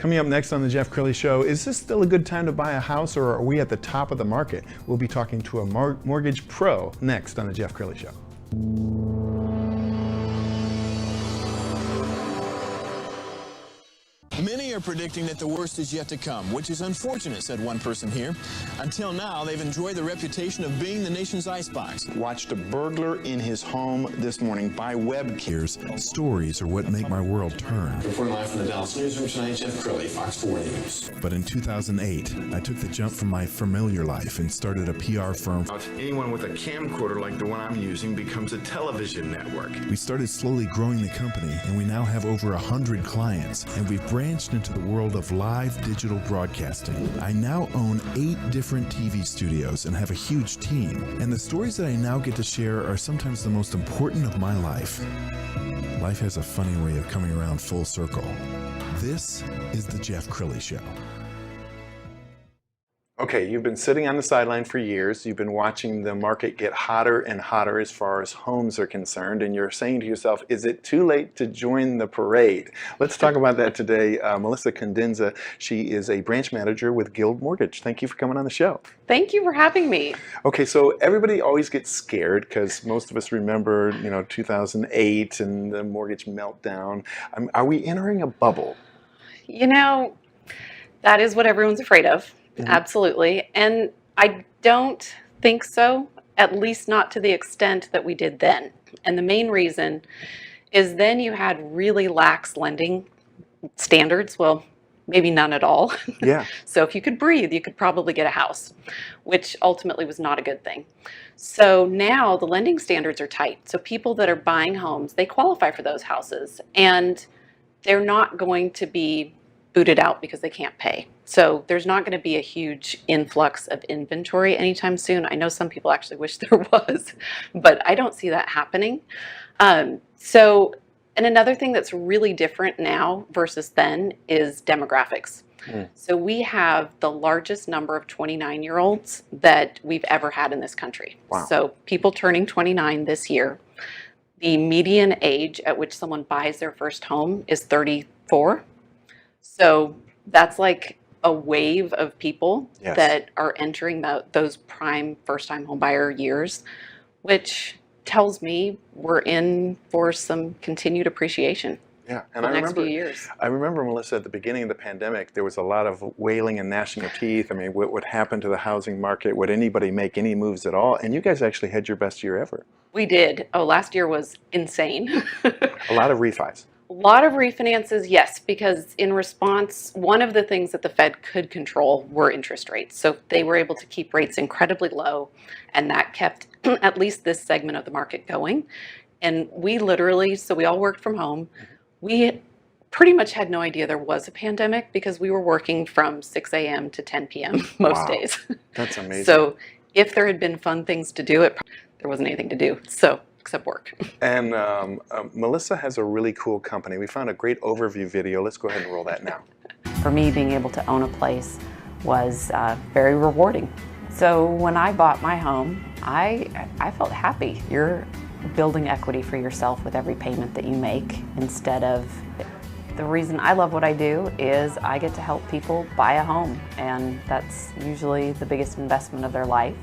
Coming up next on the Jeff Crilley Show, is this still a good time to buy a house, or are we at the top of the market? We'll be talking to a mortgage pro next on the Jeff Crilley Show. Many are predicting that the worst is yet to come, which is unfortunate, said one person here. Until now, they've enjoyed the reputation of being the nation's icebox. Watched a burglar in his home this morning by webcams. Stories are what make my world turn. Reporting live from the Dallas newsroom tonight, Jeff Crilley, Fox 4 News. But in 2008, I took the jump from my familiar life and started a PR firm. Anyone with a camcorder like the one I'm using becomes a television network. We started slowly growing the company, and we now have over 100 clients, and we've branched into the world of live digital broadcasting. I now own 8 different TV studios and have a huge team. And the stories that I now get to share are sometimes the most important of my life. Life has a funny way of coming around full circle. This is the Jeff Crilley Show. Okay, you've been sitting on the sideline for years. You've been watching the market get hotter and hotter as far as homes are concerned, and you're saying to yourself, is it too late to join the parade? Let's talk about that today. Melissa Condensa, she is a branch manager with Guild Mortgage. Thank you for coming on the show. Thank you for having me. Okay, so everybody always gets scared because most of us remember, 2008 and the mortgage meltdown. Are we entering a bubble? That is what everyone's afraid of. Mm-hmm. Absolutely. And I don't think so, at least not to the extent that we did then. And the main reason is then you had really lax lending standards. Well, maybe none at all. Yeah. So if you could breathe, you could probably get a house, which ultimately was not a good thing. So now the lending standards are tight. So people that are buying homes, they qualify for those houses, and they're not going to be booted out because they can't pay. So there's not going to be a huge influx of inventory anytime soon. I know some people actually wish there was, but I don't see that happening. And another thing that's really different now versus then is demographics. So we have the largest number of 29-year-olds that we've ever had in this country. Wow. So people turning 29 this year. The median age at which someone buys their first home is 34. So that's like a wave of people Yes. that are entering those prime first-time homebuyer years, which tells me we're in for some continued appreciation. Yeah, and for the next few years. I remember, Melissa, at the beginning of the pandemic, there was a lot of wailing and gnashing of teeth. I mean, what would happen to the housing market? Would anybody make any moves at all? And you guys actually had your best year ever. We did. Oh, last year was insane. A lot of refis. A lot of refinances, yes, because in response, one of the things that the Fed could control were interest rates. So they were able to keep rates incredibly low, and that kept at least this segment of the market going. And we literally, so we all worked from home. We pretty much had no idea there was a pandemic because we were working from 6 a.m. to 10 p.m. most days. That's amazing. So if there had been fun things to do, there wasn't anything to do. So except work. And Melissa has a really cool company. We found a great overview video. Let's go ahead and roll that now. For me, being able to own a place was very rewarding. So when I bought my home, I felt happy. You're building equity for yourself with every payment that you make instead of... The reason I love what I do is I get to help people buy a home, and that's usually the biggest investment of their life.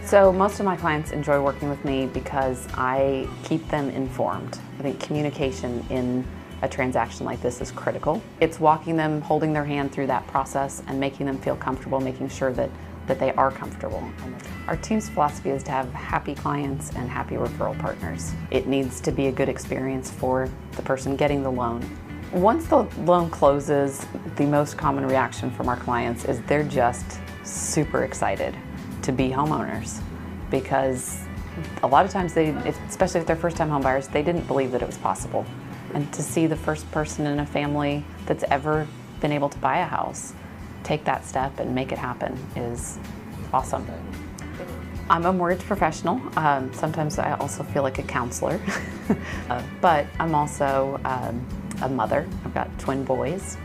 So most of my clients enjoy working with me because I keep them informed. I think communication in a transaction like this is critical. It's walking them, holding their hand through that process and making them feel comfortable, making sure that they are comfortable. Our team's philosophy is to have happy clients and happy referral partners. It needs to be a good experience for the person getting the loan. Once the loan closes, the most common reaction from our clients is they're just super excited to be homeowners, because a lot of times especially if they're first-time home buyers, they didn't believe that it was possible. And to see the first person in a family that's ever been able to buy a house take that step and make it happen is awesome. I'm a mortgage professional. Sometimes I also feel like a counselor, but I'm also a mother. I've got twin boys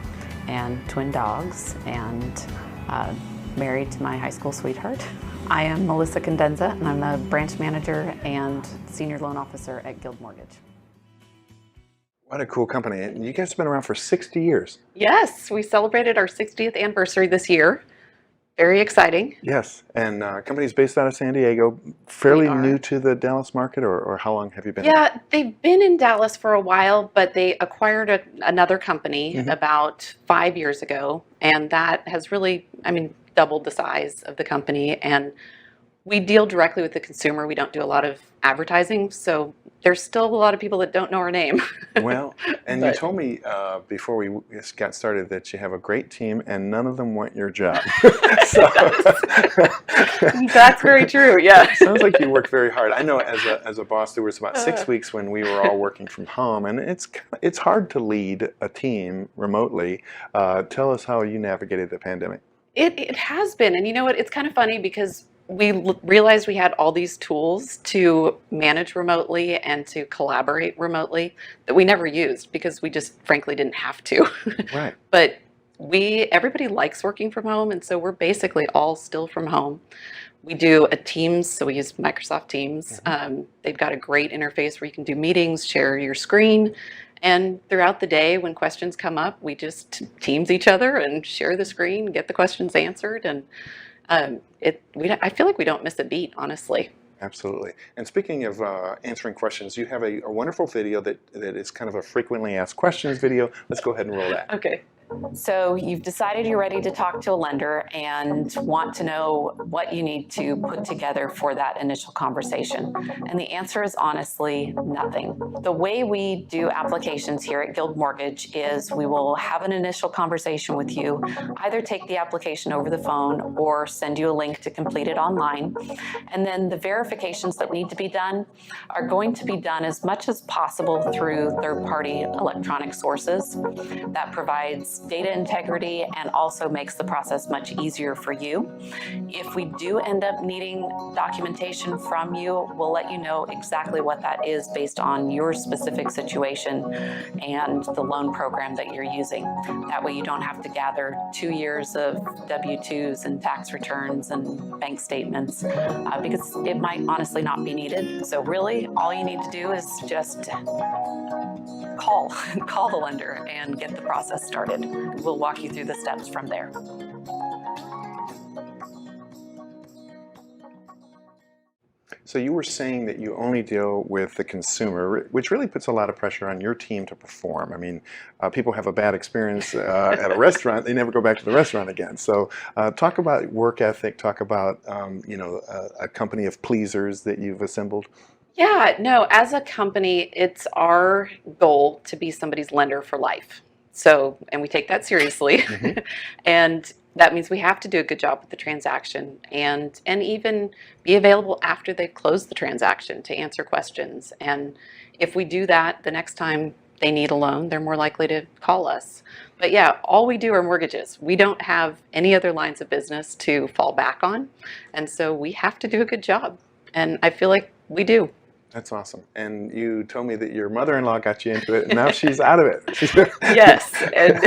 and twin dogs, and married to my high school sweetheart. I am Melissa Condensa, and I'm the branch manager and senior loan officer at Guild Mortgage. What a cool company. And you guys have been around for 60 years. Yes, we celebrated our 60th anniversary this year. Very exciting. Yes. And company's based out of San Diego, fairly We are. new to the Dallas market, or how long have you been? Yeah, they've been in Dallas for a while, but they acquired another company about 5 years ago, and that has really, doubled the size of the company. And we deal directly with the consumer. We don't do a lot of advertising, so there's still a lot of people that don't know our name. Well, and you told me before we got started that you have a great team and none of them want your job. So, That's very true, yeah. sounds like you work very hard. I know as a boss, there was about 6 weeks when we were all working from home, and it's hard to lead a team remotely. Tell us how you navigated the pandemic. It has been, and you know what? It's kind of funny because we realized we had all these tools to manage remotely and to collaborate remotely that we never used because we just frankly didn't have to. Right. But everybody likes working from home, and so we're basically all still from home. We do a Teams, so we use Microsoft Teams. They've got a great interface where you can do meetings, share your screen, and throughout the day when questions come up, we just Teams each other and share the screen, get the questions answered, and I feel like we don't miss a beat, honestly. Absolutely. And speaking of answering questions, you have a wonderful video that is kind of a frequently asked questions video. Let's go ahead and roll that. Okay. So you've decided you're ready to talk to a lender and want to know what you need to put together for that initial conversation. And the answer is honestly nothing. The way we do applications here at Guild Mortgage is we will have an initial conversation with you, either take the application over the phone or send you a link to complete it online. And then the verifications that need to be done are going to be done as much as possible through third-party electronic sources. That provides data integrity and also makes the process much easier for you. If we do end up needing documentation from you, we'll let you know exactly what that is based on your specific situation and the loan program that you're using. That way you don't have to gather 2 years of W-2s and tax returns and bank statements because it might honestly not be needed. So really all you need to do is just call the lender and get the process started. We'll walk you through the steps from there. So you were saying that you only deal with the consumer, which really puts a lot of pressure on your team to perform. I mean, people have a bad experience at a restaurant, they never go back to the restaurant again. So talk about work ethic, talk about a company of pleasers that you've assembled. Yeah, no, as a company, it's our goal to be somebody's lender for life. So, and we take that seriously. And that means we have to do a good job with the transaction and even be available after they've closed the transaction to answer questions. And if we do that, the next time they need a loan, they're more likely to call us. But yeah, all we do are mortgages. We don't have any other lines of business to fall back on. And so we have to do a good job. And I feel like we do. That's awesome. And you told me that your mother-in-law got you into it, and now she's out of it. Yes, and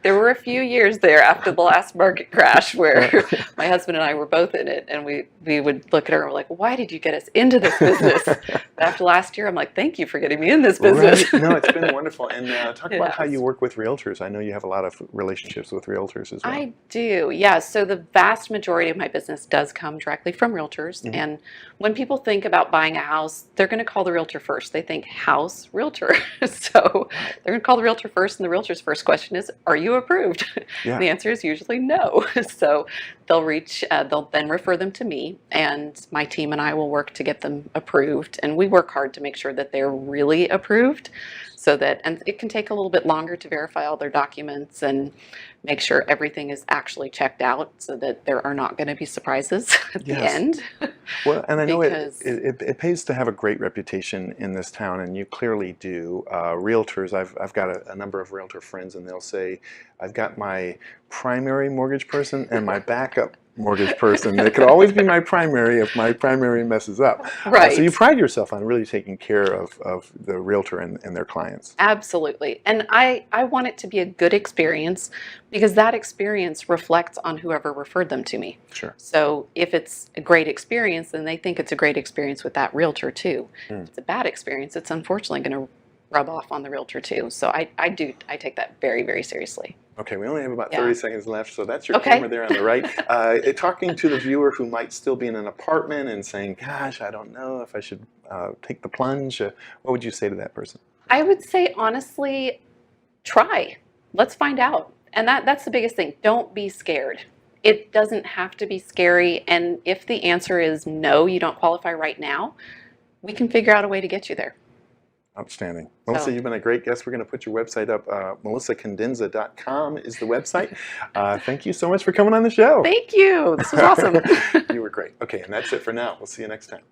there were a few years there after the last market crash where my husband and I were both in it, and we would look at her and we're like, why did you get us into this business? But after last year, I'm like, thank you for getting me in this business. Right. No, it's been wonderful. And talk about how Yes. you work with realtors. I know you have a lot of relationships with realtors as well. I do, yeah. So the vast majority of my business does come directly from realtors. And when people think about buying a house, they're going to call the realtor first. They think house, realtor. So they're going to call the realtor first, and the realtor's first question is, are you approved? Yeah. The answer is usually no. So they'll then refer them to me, and my team and I will work to get them approved. And we work hard to make sure that they're really approved, and it can take a little bit longer to verify all their documents and make sure everything is actually checked out so that there are not going to be surprises at the end. Well, and I know Because- it pays to have a great reputation in this town, and you clearly do. Realtors, I've got a number of realtor friends, and they'll say, I've got my primary mortgage person and my backup mortgage person. They could always be my primary if my primary messes up. Right. So you pride yourself on really taking care of the realtor and their clients. Absolutely. And I want it to be a good experience because that experience reflects on whoever referred them to me. Sure. So if it's a great experience, then they think it's a great experience with that realtor too. If it's a bad experience, it's unfortunately going to rub off on the realtor too. So I take that very, very seriously. Okay, we only have about Yeah. 30 seconds left, so that's your Okay. camera there on the right. Talking to the viewer who might still be in an apartment and saying, gosh, I don't know if I should take the plunge, what would you say to that person? I would say, honestly, try. Let's find out. And that's the biggest thing. Don't be scared. It doesn't have to be scary. And if the answer is no, you don't qualify right now, we can figure out a way to get you there. Outstanding. Melissa, you've been a great guest. We're going to put your website up. MelissaCondensa.com is the website. Thank you so much for coming on the show. Thank you. This was awesome. You were great. Okay, and that's it for now. We'll see you next time.